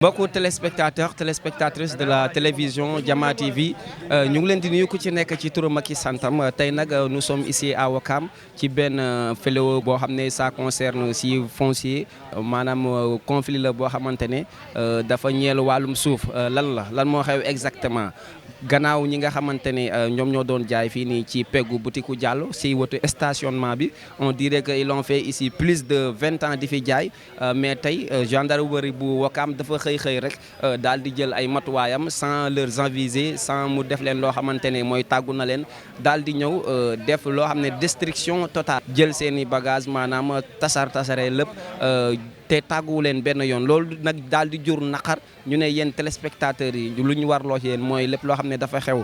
Beaucoup téléspectatrices de la télévision Diama TV ñu ngi leen di nuyu ku ci nekk ci turam ak santam tey nag nous sommes ici à Ouakam ci benn fléau boo xam ne ça concerne si foncier maanaam conflit la boo xamante ne dafa ñeel wàllum suuf lan moo xew exactement gannaaw ñi nga xamante ne ñoom ñoo doon jaay fii nii ci peggu butiku Diallo si wetu stationnement bi on dirait que ils l'ont fait ici plus de 20 ans di fi jaay mais tey gendarmerie bu Ouakam dafa xëy rek daal di jël ay matuwaayam sans leur aviser sans mu def leen loo xamante ne mooy tàggu na leen daal di ñëw def loo xam ne destruction totale jël seen i bagage maanaam tasare lépp te tàgguwu leen benn yoon loolu nag daal di jur naqar ñu ne yéen téléspectateurs yi lu ñu warloo ci yéen mooy lépp loo xam ne dafa xew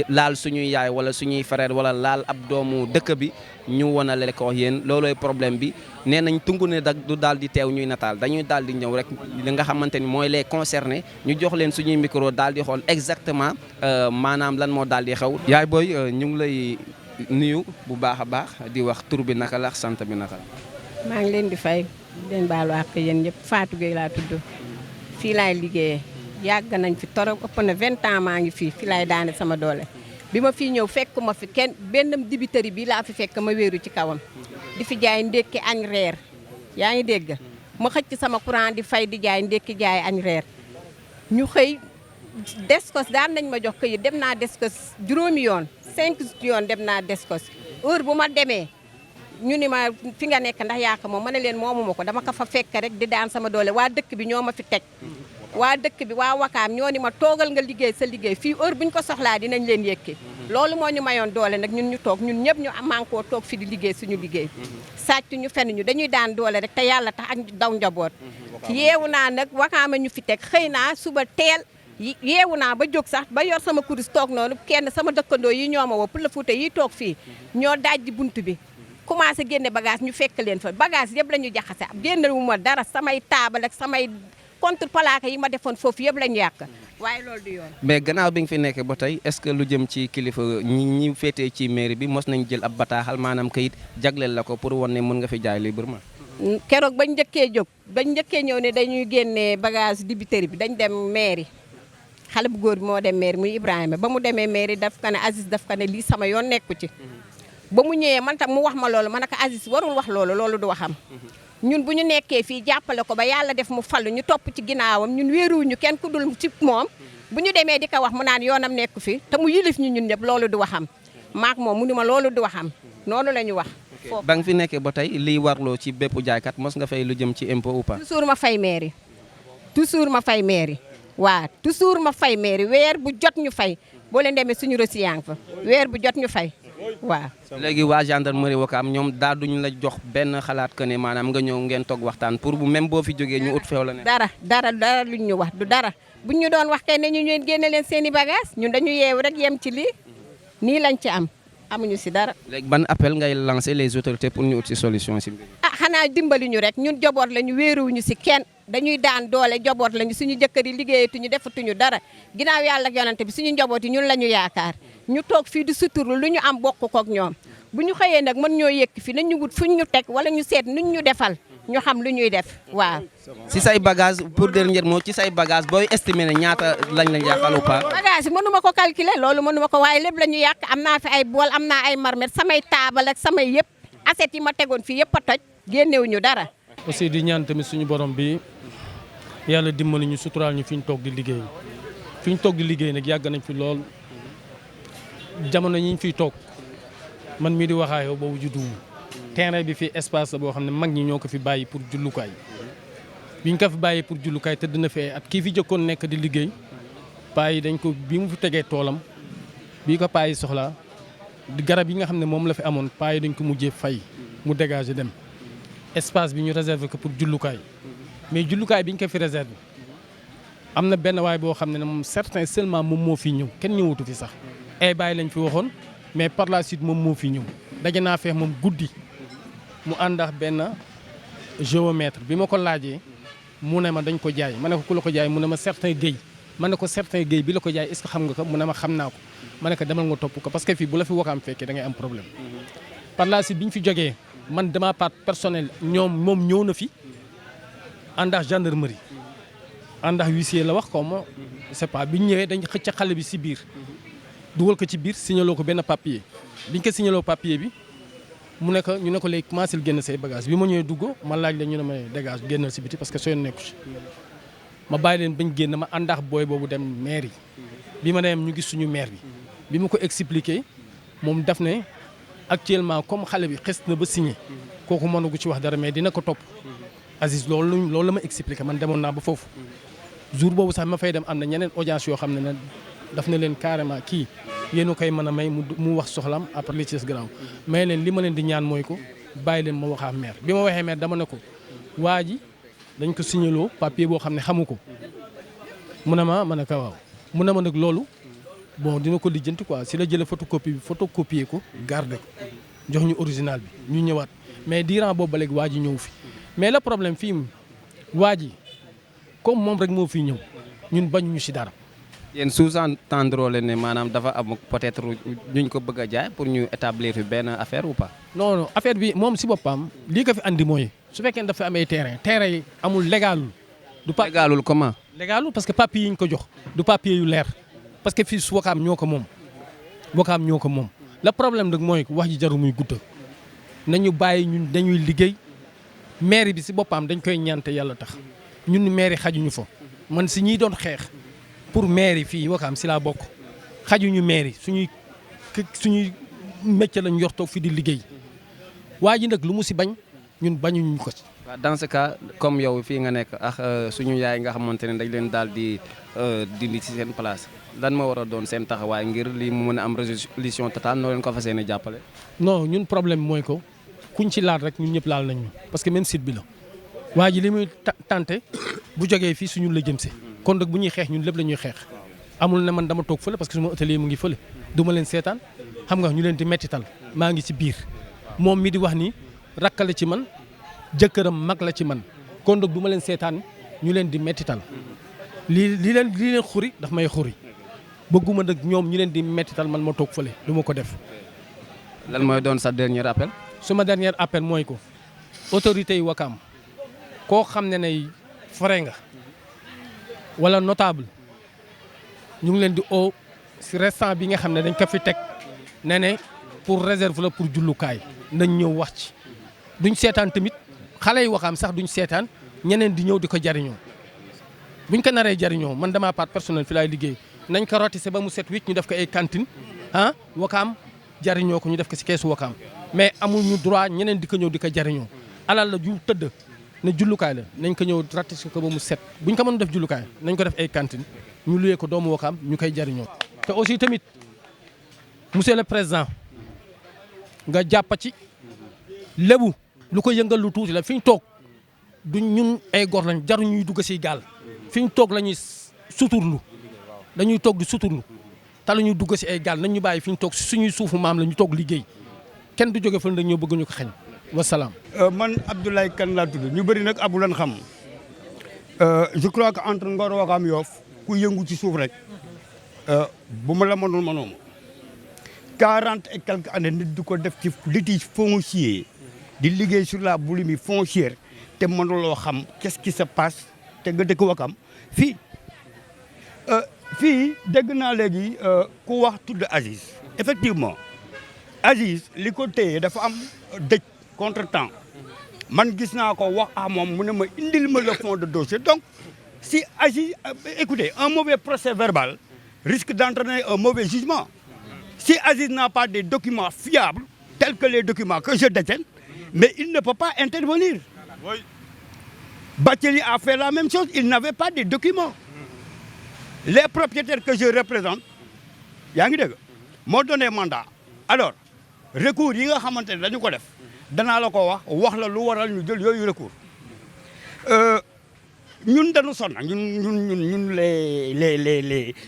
laal suñuy yaay wala suñuy frère wala laal ab doomu dëkk bi ñu wanale ko yéen loolooy problème bi nee nañ tungu ne dag du daal di teew ñuy nataal dañuy daal di ñëw rek li nga xamante ni mooy les concernés ñu jox leen suñuy micro daal di xool exactement maanaam lan moo daal di xew. yaay booy ñu ngi lay nuyu bu baax a baax di wax tur bi naka la sant bi naka la. maa ngi leen di fay leen baalu àq yéen ñëpp Fatou Gueye laa tudd fii laay liggéeyee yàgg nañ fi torop ëpp na 20 ans maa ngi fii laay daane sama doole bi ma fii ñëw fekk ma fi kenn benn dibiteri bi laa fi fekk ma wéeru ci kawam di fi jaay ndékki añ reer yaa ngi dégg ma xëcc sama courant di fay di jaay ndékki jaay añ reer ñu xëy Descos daan nañ ma jox këyit dem naa Descos juróomi yoon 5 yoon dem naa Descos heure bu ma demee ñu ni ma fi nga nekk ndax yaaka moom ma ne leen moomuma ko dama ko fa fekk rek di daan sama doole waa dëkk bi ñoo ma fi teg waa dëkk bi waa Wakaam ñoo ni ma toogal nga liggéey sa liggéey fii heure bu ñu ko soxlaa dinañ leen yëkki loolu moo ñu mayoon doole nag ñun ñu toog ñun ñëpp ñu mànkoo toog fi di liggéey suñu liggéey sàcc ñu fenn ñu dañuy daan doole rek te yàlla tax ak daw njaboot yeewu naa nag Wakaama ñu fi teg xëy naa suba teel yeewu naa ba jóg sax ba yor sama kuris toog noonu kenn sama dëkkandoo yi ñoo ma woo pour la Fuuta yi toog fii ñoo dajji bunt bi commencé génne bagage ñu fekk leen fa bagage yëpp la ñu jaxase génne wu ma dara samay taabal ak samay contre plaque yi ma defoon foofu yëpp la ñu yàq waaye loolu du yoon. mais gannaaw bi nga fi nekkee ba tey est-ce que lu jëm ci kilifa ñi féetee ci mairie bi mos nañ jël ab bataaxal maanaam kayit jagleel la ko pour wan ne mën nga fi jaay librement. keroog bañ njëkkee ñëw ne dañuy génne bagage dibiteri bi dañ dem mairie xale bu góor bi moo dem mairie muy Ibrahima ba mu demee mairie daf ko ne Aziz daf ko ne lii sama yoon nekku ci. ba mu ñëwee man tam mu wax ma loolu ma ne ko Aziz warul wax loolu du waxam ñun bu ñu nekkee fii jàppale ko ba yàlla def mu fallu ñu topp ci ginnaawam ñun wéeruwuñu kenn ku dul ci moom bu ñu demee di ko wax mu naan yoonam nekku fi te mu yilif ñu ñun ñëpp loolu du waxam maak moom mu ni ma loolu du waxam noonu la ñu wax. ba nga fi nekkee ba tey liy warloo ci bépp jaaykat mos nga fay lu jëm ci impôt ou pas. toujours ma fay mairie waaw toujours ma fay mairie weer bu jot ñu fay boo leen demee suñu reçu yaa ngi fa weer bu jot ñu fay. waaw léegi waa gendarmerie Ouakam ñoom daa duñu la jox benn xalaat que ne maanaam nga ñëw ngeen toog waxtaan pour bu même boo fi jógee ñu ut feew la ne. dara luñ ñu wax du dara buñ ñu doon wax kay ne ñu génne leen seen i bagage ñun dañu yeewu rek yem ci lii nii lañ ci amuñu si dara. léegi ban appel ngay lancer les autorités pour ñu ut si solution si mbir. xanaa dimbali ñu rek ñun joboot lañu wéeruwuñu si kenn dañuy daan doole joboot lañu suñu jëkkër yi liggéeyatuñu defatuñu dara ginnaaw yàlla ak yonante bi suñu njaboot yi ñun la ñu yaakaar ñu toog fii di suturu lu ñu am bokk kook ñoom bu ñu xëyee nag mën ñoo yëkk fi nañ ñu wut fuñ ñu teg wala ñu seet nuñ ñu defal ñu xam lu ñuy def waaw. si say bagage pour dernier mot ci say bagage booy estimer ne ñaata lañ la yàqal ou pas. bagage yi mënuma ko calculer loolu mënuma ko waaye lépp la ñu yàq am naa fi ay bool am naa ay marmet samay taabal ak samay yëpp assiette yi ma tegoon fii yëpp a toj génnewuñu dara. aussi di ñaan tamit suñu borom bi yàlla dimbali ñu suturaal ñu fi ñu toog di liggéey nag yàgg nañ fi lool jamono ñi ñu fiy toog man mii di waxaayoo boobu judduwuma terrain bi fii espace la boo xam ne mag ñi ñoo ko fi bàyyi pour jullukaay biñ ko fi bàyyi pour jullukaay te dina fi at kii fi jëkkoon nekk di liggéey paa yi dañ ko bi mu fi tegee toolam bii ko paa yi soxla garab yi nga xam ne moom la fi amoon paa yi dañ ko mujjee fay mu dégager dem espace bi ñu réservé ko pour jullukaay mais jullukaay bi ñu ko fi réservé am na benn waay boo xam ne moom certain seulement moom moo fi ñëw kenn ñëwatu fi sax ay bàyyi lañ fi waxoon mais par la suite moom moo fi ñëw daje naa feex moom guddi mu ànd ak benn géomètre bi ma ko laajee mu ne ma dañ ko jaay ma ne ko ku la ko jaay mu ne ma certain Guèye ma ne ko certain Guèye bi la ko jaay est-ce que xam nga ko mu ne ma xam naa ko ma ne ko demal nga topp ko parce que fii bu la fi Wakaam fekkee da ngay am problème par la suite bi ñu fi jógee man dama part personnel moom ñëw na fi ànd ak gendarmerie àndax huissier la wax comme c'est pas bi ñu ñëwee dañ xëcc xale bi si biir dugal ko ci biir signaloo ko benn papier biñ ko signaloo papier bi mu nekk ñu ne ko léegi commencé génn say bagage bi ma ñëwee dugg ma laaj la ñu ne ma dégage génnal si biti parce que soo nekku ci ma bàyyi leen bañ génn ma àndax booy boobu dem maire yi bi ma dem ñu gis suñu maire bi ma ko expliqué moom daf ne actuellement comme xale bi xes na ba signé kooku mënagu ci wax dara mais dina ko topp Aziz loolu la ma expliqué man demoon naa ba foofu jour boobu sax ma fay dem am na ñeneen audience yoo xam ne daf na leen carrément kii yéen a koy mën a may mu wax soxlam après li ci des gannaaw mais leen li ma leen di ñaan mooy ko bàyyi leen ma waxaa maire bi ma waxee maire dama ne ko waa ji dañ ko signaloo papier boo xam ne xamu ko mu ne ma ne ko waaw mu ne ma nag loolu bon dina ko lijjanti quoi si la jëlee photocopier ko garder ko jox ñu original bi ñu ñëwaat mais durant boobu ba léegi waa ji ñëw fi mais le problème fii waa ji comme moom rek moo fi ñëw ñun bañuñu si dara. yéen sous-entendre leen ne maanaam dafa am peut-être ñu ko bëgg a jaay pour ñu établir fi benn affaire ou pas. non affaire bi moom si boppam lii ko fi andi mooy su fekkee dafa am ay terrain yi amul légalul. légalul comment. légalul parce que papier yi ñu ko jox du papier yu leer parce que fii su Wakaam ñoo ko moom le problème nag mooy wax ji jaru muy gudda nañu bàyyi ñun dañuy liggéey maire bi si boppam dañ koy ñaante yàlla tax ñun maire xajuñu fa man si ñiy doon xeex pour maire yi fii Wakaam si laa bokk xajuñu maire yi suñuy métier lañ yor toog fi di liggéey waa ji nag lu mu si bañ ñun bañuñu ko ci. waaw dans ce cas comme yow fii nga nekk ak suñu yaay nga xamante ne dañ leen daal di dindi ci seen place lan ma war a doon seen taxawaay ngir lii mu mën a am résolution totale noo leen ko fas yéene jàppale. non ñun problème mooy ko kuñ ci laal rek ñun ñëpp laal nañ ñu parce que même site bi la waa ji li muy tenté bu jógee fii suñu la jëm si kon nag bu ñuy xeex ñun lépp la ñuy xeex amul ne man dama toog fële parce que suma atelier mu ngi fële du ma leen seetaan xam nga ñu leen di mettital maa ngi ci biir moom mi di wax ni rakkale ci man jëkkëram mag la ci man kon nag du ma leen seetaan ñu leen di mettital lii leen xuri daf may xuri bëgguma nag ñoom ñu leen di mettital man ma toog fële du ma ko def. lan mooy doon sa dernier appel. suma dernier appel mooy ko autorité yi Wakaam koo xam ne nay frais nga wala notable ñu ngi leen di oo si restant bi nga xam ne dañ ko fi teg ne pour réserve la pour jullukaay nañ ñëw wax ci duñ seetaan tamit xale yi Wakaam sax duñ seetaan ñeneen di ñëw di ko jariñoo buñ ko naree jariñoo man dama part personnel fi laay liggéey nañ ko rotissé ba mu set wicc ñu def ko ay cantine Wakaam jariñoo ko ñu def ko si keesu Wakaam mais amuñu droit ñeneen di ko ñëw di ko jariñoo alal la ju tëdd ne jullukaay la nañ ko ñëw rotissé ko ba mu set buñ ko mën def jullukaay nañ ko def ay cantine ñu luyee ko doomu Wakaam ñu koy jariñoo te aussi tamit monsieur le président nga jàpp ci lébu lu ko yëngal lu tuuti la fi ñu toog duñ ñun ay góor lañ jaru ñuy dugg si gaal fi ñu toog la ñuy suturlu dañuy toog di suturlu te la ñuy dugg si ay gaal nañ ñu bàyyi fi ñu toog si suñuy suufu maam la ñu toog liggéey kenn du jóge fan dañoo bëgg ñu ko xañ wasalaam. man Abdoulaye Kane laa tudd ñu bëri nag abu lan xam je crois que entre Ngor Wakaam Yoff ku yëngu ci suuf rek bu ma la mënul mënoo ma 40 et quelques années nit di ko def ci litige foncier di liggéey sur la boulimie foncière te mënuloo xam qu'est-ce qui se passe te nga dëkk Wakaam fii dégg naa léegi ku wax tudd Aziz effectivement Aziz li ko téye dafa am dëj contre-temps man gis naa ko wax moom mu ne ma indil ma le fond de dossier donc si Aziz écoutez un mauvais procès verbal risque d'entraîner un mauvais jugement si Aziz n'a pas des documents fiables tels que les documents que je détiens mais il ne peut pas intervenir. Oui. Bathily a fait la même chose il n'avait pas de documents les propriétaires que je représente yaa ngi dégg moo donné mandat alors recours yi nga xamante ne dañu ko def danaa la ko wax la lu waral ñu jël yooyu recours ñun dañu sonn ñun les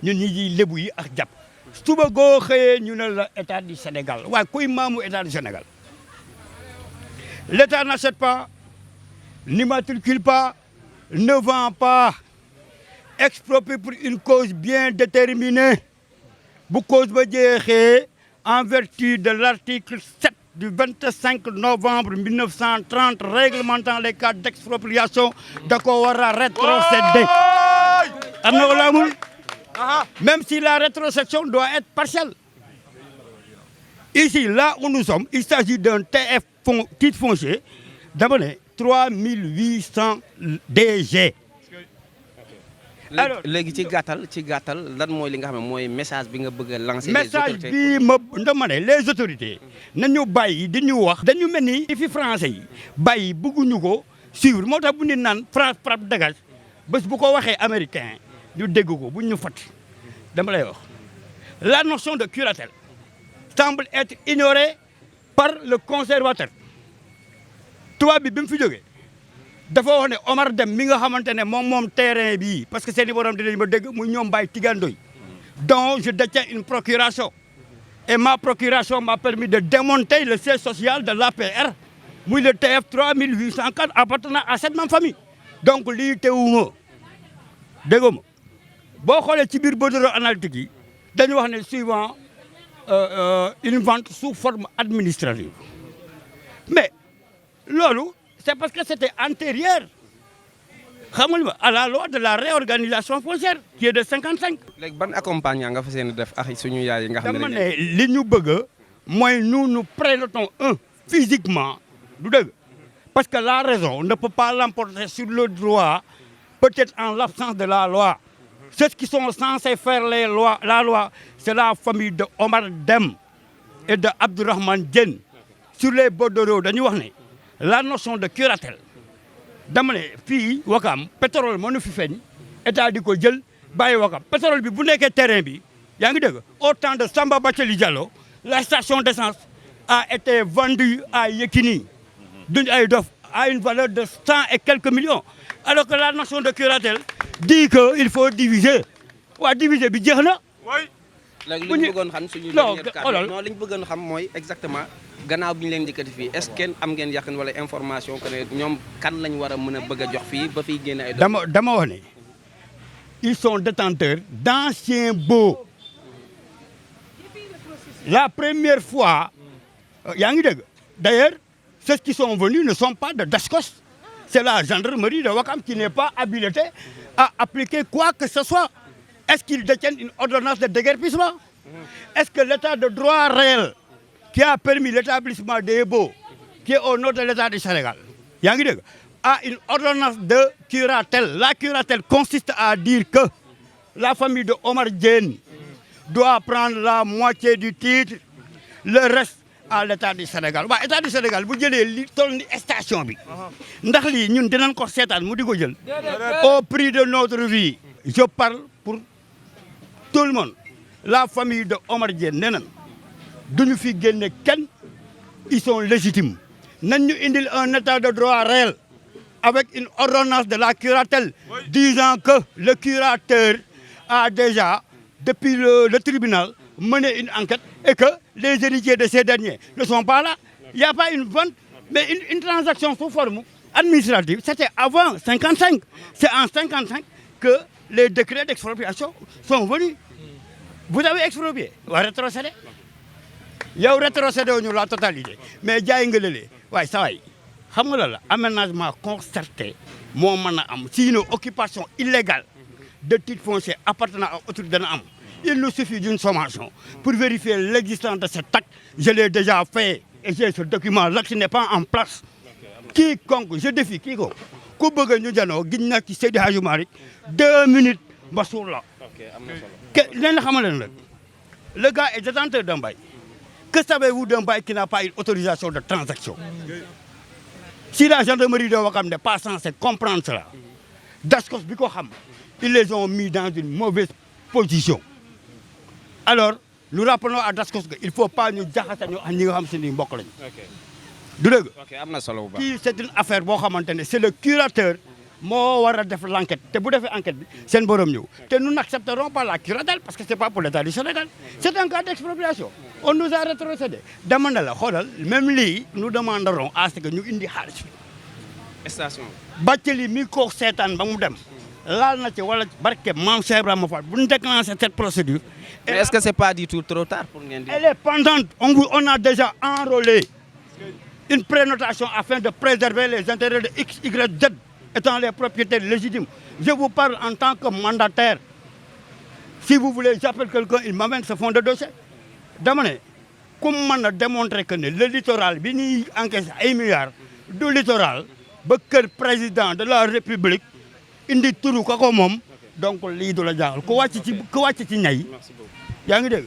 ñun ñi lébu yi ak jàpp suba goo xëyee ñu ne la état du Sénégal waaye kuy maamu état du Sénégal l'état n'achète pas n'immatricule pas ne vend pas exproprie pour une cause bien déterminée bu cause ba jeexee en vertu de l'article 7 du 25 novembre 1930 réglementant les cas d'expropriation da ko war a rétrocéder am na wala amul même si la rétrocession doit être partielle. Ici, là où nous sommes, il s'agit d'un TF titre foncier dama ne 3800 DG. alors léegi ci gàttal lan mooy li nga xam ne mooy message bi nga bëgg a lancer. message bi ma dama ne les autorités nañu bàyyi di ñu wax. dañu mel ni fi français yi bàyyi bëgguñu ko suivre moo tax bu nit naan France frappe dégage bés bu ko waxee américain ñu dégg ko bu ñu fat dama lay wax la notion de curatelle semble être ignorée par le conservateur. tubaab bi mu fi jógee dafa wax ne Omar Deme mi nga xamante ne moom terrain bii parce que seeni borom dinañ ma dégg muy ñoom Baye Tigandoy dont je détiens une procuration et ma procuration m'a permis de démonter le siège social de l'APR muy le TF 3804 appartenant à cette même famille. donc lii teewuma dégg ma boo xoolee ci biir bordereau analytique yi dañu wax ne suivant une vente sous forme administrative mais loolu c'est parce que c'était antérieur xam nga à la loi de la réorganisation foncière qui est de 55. léegi ban accompagnement nga fas yéene def ak suñu yaay yi nga xam ne dama ne li ñu bëgg mooy nous prélotons physiquement du dëgg parce que la raison ne peut pas l'emporter sur le droit peut-être en l'absence de la loi. Ceux qui sont censés faire la loi c'est la famille de Omar Deme et de Abdourahmane Diène sur les bordereaux dañuy wax ne la notion de curatelle dama ne fii Wakam pétrole mënu fi feeñ état di ko jël bàyyi Wakam pétrole bi bu nekkee terrain bi yaa ngi dégg au temps de Samba Bathily Diallo la station d'essence a été vendue à Yekini duñ ay dof à une valeur de 100 et quelques millions alors que la notion de curatelle dit que il faut diviser waa diviser bi jeex na. léegi li ñu bëggoon xam suñu dernière carte non li ñu bëggoon xam mooy exactement gannaaw bi ñu leen dikkati fii est-ce que am ngeen yàqin wala information que ne ñoom kan lañ war a mën a bëgg a jox fii ba fiy génne ay dama wax ne ils sont détenteurs d'anciens baux la première fois yaa ngi dégg d'ailleurs ceux qui sont venus ne sont pas de Descos c'est la gendarmerie de Ouakam qui n'est pas habilitée à appliquer quoi que ce soit. Est-ce qu'ils détiennent une ordonnance de déguerpissement? Est-ce que l'état de droit réel qui a permis l'établissement des baux, qui est au nom de l'état du Sénégal, a une ordonnance de curatelle? La curatelle consiste à dire que la famille de Omar Diène doit prendre la moitié du titre, le reste à l'état du Sénégal. Waa état du Sénégal bu jëlee li toll ni station bi ndax lii ñun dinañ ko seetaan mu di ko jël au prix de notre vie. Je parle pour tout le monde. La famille de Omar Diène nee nañ duñu fi génne kenn, ils sont légitimes. Nañ ñu indil un état de droit réel avec une ordonnance de la curatelle disant que le curateur a déjà depuis le tribunal mené une enquête et que les héritiers de ces derniers ne sont pas là. Il n'y a pas une vente, mais une transaction sous forme administrative. C'était avant 55. C'est en 55 que les décrets d'expropriation sont venus. Vous avez exproprié, vous rétrocédez. Vous rétrocédez la totalité. Mais vous avez ouais, ça va. Vous savez, l'aménagement concerté, si une occupation illégale de titres fonciers appartenant à autorité, il nous suffit d'une sommation pour vérifier l'existence de cet acte. Je l'ai déjà fait et j'ai ce document. L'acte n'est pas en place. Quiconque, je défie quiconque. Ku bëgg ñu janoo giñ na ci Seydi Hadji Malick 2 minutes ba suur la. Leen la xamal leen le gars est détenteur d'un bail. Que savez-vous d'un bail qui n'a pas une autorisation de transaction? Si la gendarmerie de Ouakam n'est pas censée comprendre cela, Descos bi ko xam, ils les ont mis dans une mauvaise position. Alors, nous rappelons à Descos qu'il ne faut pas nous jaxase ñu ñi nga xam se ni mbokk lañu. Du dëgg. OK, am na solo bu baax. Kii c'est une affaire boo xamante ne c'est le curateur moo war a def l'enquête te bu defee enquête bi seen borom ñëw te nous n'accepterons pas la curatelle parce que c'est pas pour l'État du Sénégal. C'est un cas d'expropriation. On nous a rétrocédé. Dama ne la xoolal même lii nous demanderons à ce que ñu indi xaalis bi. Station. Bathily mi ko seetaan ba mu dem. laal na ci wala barke Mame Cheikh Ibrahima Fall bu ñu déclenché cette procédure. Mais est-ce que c'est pas du tout trop tard pour ngeen di. Elle est pendante. On a déjà enrôlé une prénotation afin de préserver les intérêts de X, Y, Z. étant les propriétaires légitimes. Je vous parle en tant que mandataire. Si vous voulez, j'appelle quelqu'un, il m'amène ce fonds de dossier. Dama ne comme mën a démontrer que le littoral bi ñuy encaissé ay milliards du littoral ba kër président de la république indi turu ka ko moom donc lii du la jaaxal ku wàcc ci ñay yaa ngi dégg